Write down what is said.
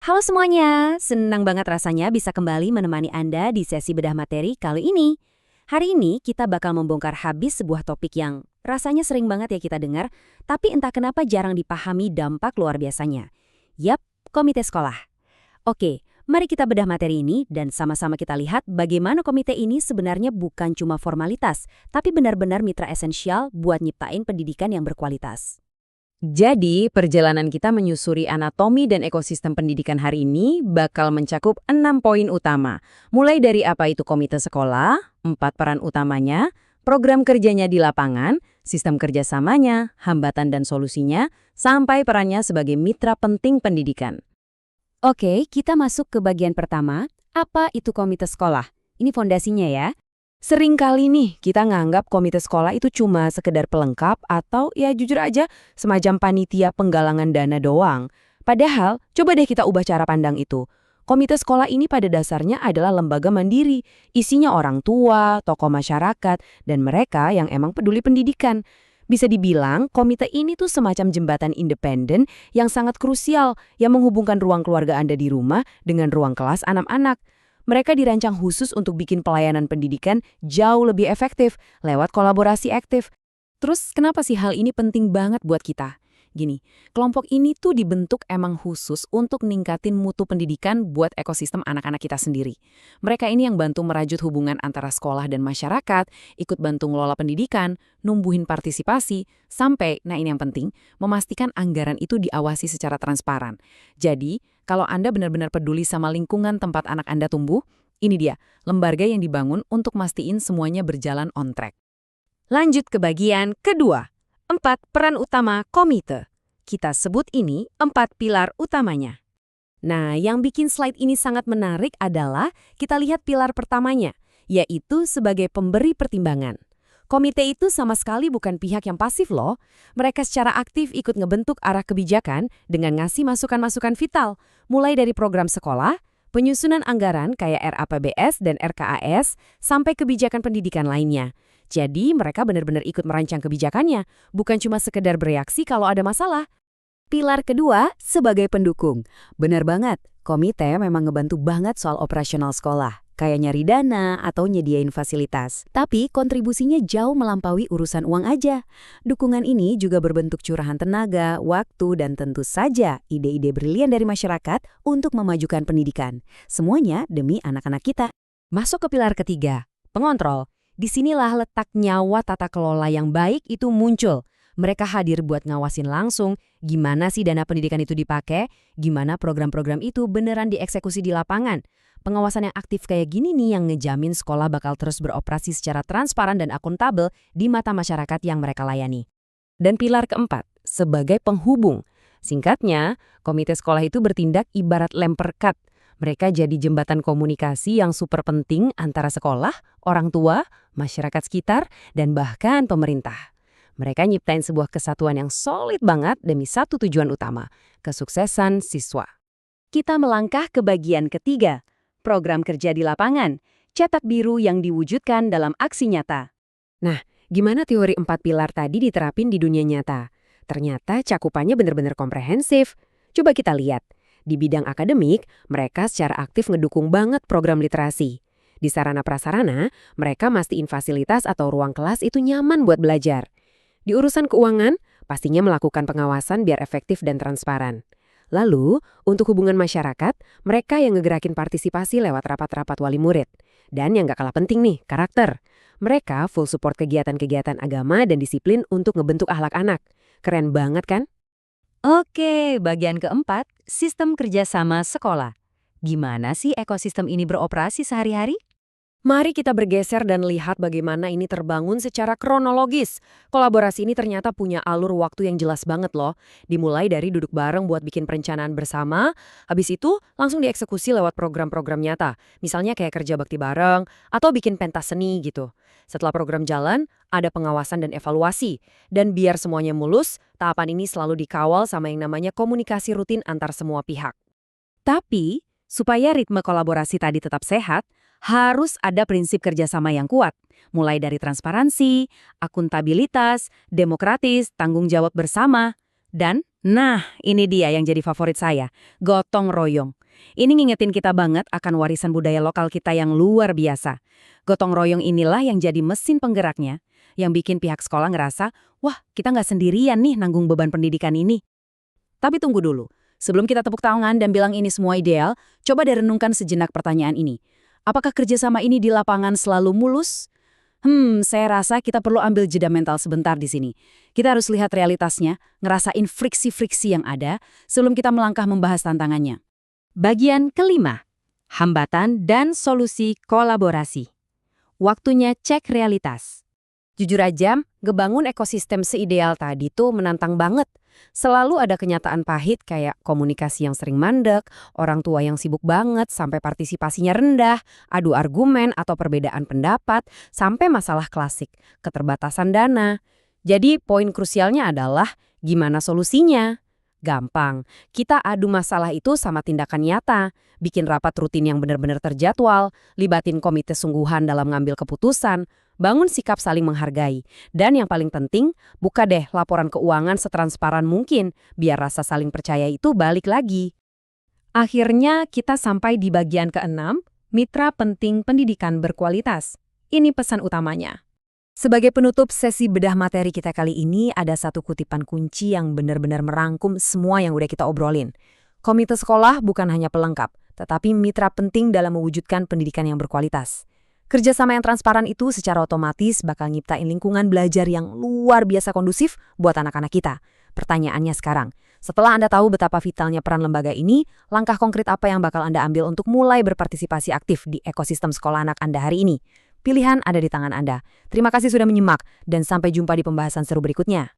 Halo semuanya, senang banget rasanya bisa kembali menemani Anda di sesi bedah materi kali ini. Hari ini kita bakal membongkar habis sebuah topik yang rasanya sering banget ya kita dengar, tapi entah kenapa jarang dipahami dampak luar biasanya. Yap, komite sekolah. Oke, mari kita bedah materi ini dan sama-sama kita lihat bagaimana komite ini sebenarnya bukan cuma formalitas, tapi benar-benar mitra esensial buat nyiptain pendidikan yang berkualitas. Jadi, perjalanan kita menyusuri anatomi dan ekosistem pendidikan hari ini bakal mencakup 6 poin utama. Mulai dari apa itu komite sekolah, 4 peran utamanya, program kerjanya di lapangan, sistem kerjasamanya, hambatan dan solusinya, sampai perannya sebagai mitra penting pendidikan. Oke, kita masuk ke bagian pertama, apa itu komite sekolah? Ini fondasinya ya. Sering kali nih kita nganggap komite sekolah itu cuma sekedar pelengkap atau ya jujur aja semacam panitia penggalangan dana doang. Padahal, coba deh kita ubah cara pandang itu. Komite sekolah ini pada dasarnya adalah lembaga mandiri, isinya orang tua, tokoh masyarakat, dan mereka yang emang peduli pendidikan. Bisa dibilang, komite ini tuh semacam jembatan independen yang sangat krusial yang menghubungkan ruang keluarga Anda di rumah dengan ruang kelas anak-anak. Mereka dirancang khusus untuk bikin pelayanan pendidikan jauh lebih efektif lewat kolaborasi aktif. Terus kenapa sih hal ini penting banget buat kita? Gini, kelompok ini tuh dibentuk emang khusus untuk ningkatin mutu pendidikan buat ekosistem anak-anak kita sendiri. Mereka ini yang bantu merajut hubungan antara sekolah dan masyarakat, ikut bantu ngelola pendidikan, numbuhin partisipasi, sampai, nah ini yang penting, memastikan anggaran itu diawasi secara transparan. Jadi, kalau Anda benar-benar peduli sama lingkungan tempat anak Anda tumbuh, ini dia, lembaga yang dibangun untuk mastiin semuanya berjalan on track. Lanjut ke bagian kedua. 4 peran utama komite. Kita sebut ini 4 pilar utamanya. Nah, yang bikin slide ini sangat menarik adalah kita lihat pilar pertamanya, yaitu sebagai pemberi pertimbangan. Komite itu sama sekali bukan pihak yang pasif loh. Mereka secara aktif ikut ngebentuk arah kebijakan dengan ngasih masukan-masukan vital, mulai dari program sekolah, penyusunan anggaran kayak RAPBS dan RKAS, sampai kebijakan pendidikan lainnya. Jadi mereka benar-benar ikut merancang kebijakannya, bukan cuma sekedar bereaksi kalau ada masalah. Pilar kedua, sebagai pendukung. Benar banget, komite memang ngebantu banget soal operasional sekolah, kayak nyari dana atau nyediain fasilitas. Tapi kontribusinya jauh melampaui urusan uang aja. Dukungan ini juga berbentuk curahan tenaga, waktu, dan tentu saja ide-ide brilian dari masyarakat untuk memajukan pendidikan. Semuanya demi anak-anak kita. Masuk ke pilar ketiga, pengontrol. Disinilah letak nyawa tata kelola yang baik itu muncul. Mereka hadir buat ngawasin langsung gimana sih dana pendidikan itu dipakai, gimana program-program itu beneran dieksekusi di lapangan. Pengawasan yang aktif kayak gini nih yang ngejamin sekolah bakal terus beroperasi secara transparan dan akuntabel di mata masyarakat yang mereka layani. Dan pilar keempat, sebagai penghubung. Singkatnya, komite sekolah itu bertindak ibarat lem perekat. Mereka jadi jembatan komunikasi yang super penting antara sekolah, orang tua, masyarakat sekitar, dan bahkan pemerintah. Mereka nyiptain sebuah kesatuan yang solid banget demi satu tujuan utama, kesuksesan siswa. Kita melangkah ke bagian ketiga, program kerja di lapangan, cetak biru yang diwujudkan dalam aksi nyata. Nah, gimana teori 4 pilar tadi diterapin di dunia nyata? Ternyata cakupannya benar-benar komprehensif. Coba kita lihat. Di bidang akademik, mereka secara aktif ngedukung banget program literasi. Di sarana prasarana, mereka mastiin fasilitas atau ruang kelas itu nyaman buat belajar. Di urusan keuangan, pastinya melakukan pengawasan biar efektif dan transparan. Lalu, untuk hubungan masyarakat, mereka yang ngegerakin partisipasi lewat rapat-rapat wali murid. Dan yang gak kalah penting nih, karakter. Mereka full support kegiatan-kegiatan agama dan disiplin untuk ngebentuk akhlak anak. Keren banget kan? Oke, bagian keempat, sistem kerjasama sekolah. Gimana sih ekosistem ini beroperasi sehari-hari? Mari kita bergeser dan lihat bagaimana ini terbangun secara kronologis. Kolaborasi ini ternyata punya alur waktu yang jelas banget loh. Dimulai dari duduk bareng buat bikin perencanaan bersama, habis itu langsung dieksekusi lewat program-program nyata. Misalnya kayak kerja bakti bareng, atau bikin pentas seni gitu. Setelah program jalan, ada pengawasan dan evaluasi. Dan biar semuanya mulus, tahapan ini selalu dikawal sama yang namanya komunikasi rutin antar semua pihak. Tapi, supaya ritme kolaborasi tadi tetap sehat, harus ada prinsip kerjasama yang kuat, mulai dari transparansi, akuntabilitas, demokratis, tanggung jawab bersama, dan, nah, ini dia yang jadi favorit saya, gotong royong. Ini ngingetin kita banget akan warisan budaya lokal kita yang luar biasa. Gotong royong inilah yang jadi mesin penggeraknya, yang bikin pihak sekolah ngerasa, wah kita nggak sendirian nih nanggung beban pendidikan ini. Tapi tunggu dulu, sebelum kita tepuk tangan dan bilang ini semua ideal, coba deh renungkan sejenak pertanyaan ini. Apakah kerjasama ini di lapangan selalu mulus? Saya rasa kita perlu ambil jeda mental sebentar di sini. Kita harus lihat realitasnya, ngerasain friksi-friksi yang ada, sebelum kita melangkah membahas tantangannya. Bagian kelima, hambatan dan solusi kolaborasi. Waktunya cek realitas. Jujur aja, ngebangun ekosistem seideal tadi tuh menantang banget. Selalu ada kenyataan pahit kayak komunikasi yang sering mandek, orang tua yang sibuk banget sampai partisipasinya rendah, adu argumen atau perbedaan pendapat, sampai masalah klasik, keterbatasan dana. Jadi poin krusialnya adalah gimana solusinya? Gampang, kita adu masalah itu sama tindakan nyata, bikin rapat rutin yang benar-benar terjadwal, libatin komite sungguhan dalam ngambil keputusan, bangun sikap saling menghargai, dan yang paling penting, buka deh laporan keuangan setransparan mungkin, biar rasa saling percaya itu balik lagi. Akhirnya kita sampai di bagian keenam, mitra penting pendidikan berkualitas. Ini pesan utamanya. Sebagai penutup sesi bedah materi kita kali ini, ada satu kutipan kunci yang benar-benar merangkum semua yang udah kita obrolin. Komite sekolah bukan hanya pelengkap, tetapi mitra penting dalam mewujudkan pendidikan yang berkualitas. Kerjasama yang transparan itu secara otomatis bakal nyiptain lingkungan belajar yang luar biasa kondusif buat anak-anak kita. Pertanyaannya sekarang, setelah Anda tahu betapa vitalnya peran lembaga ini, langkah konkret apa yang bakal Anda ambil untuk mulai berpartisipasi aktif di ekosistem sekolah anak Anda hari ini? Pilihan ada di tangan Anda. Terima kasih sudah menyimak, dan sampai jumpa di pembahasan seru berikutnya.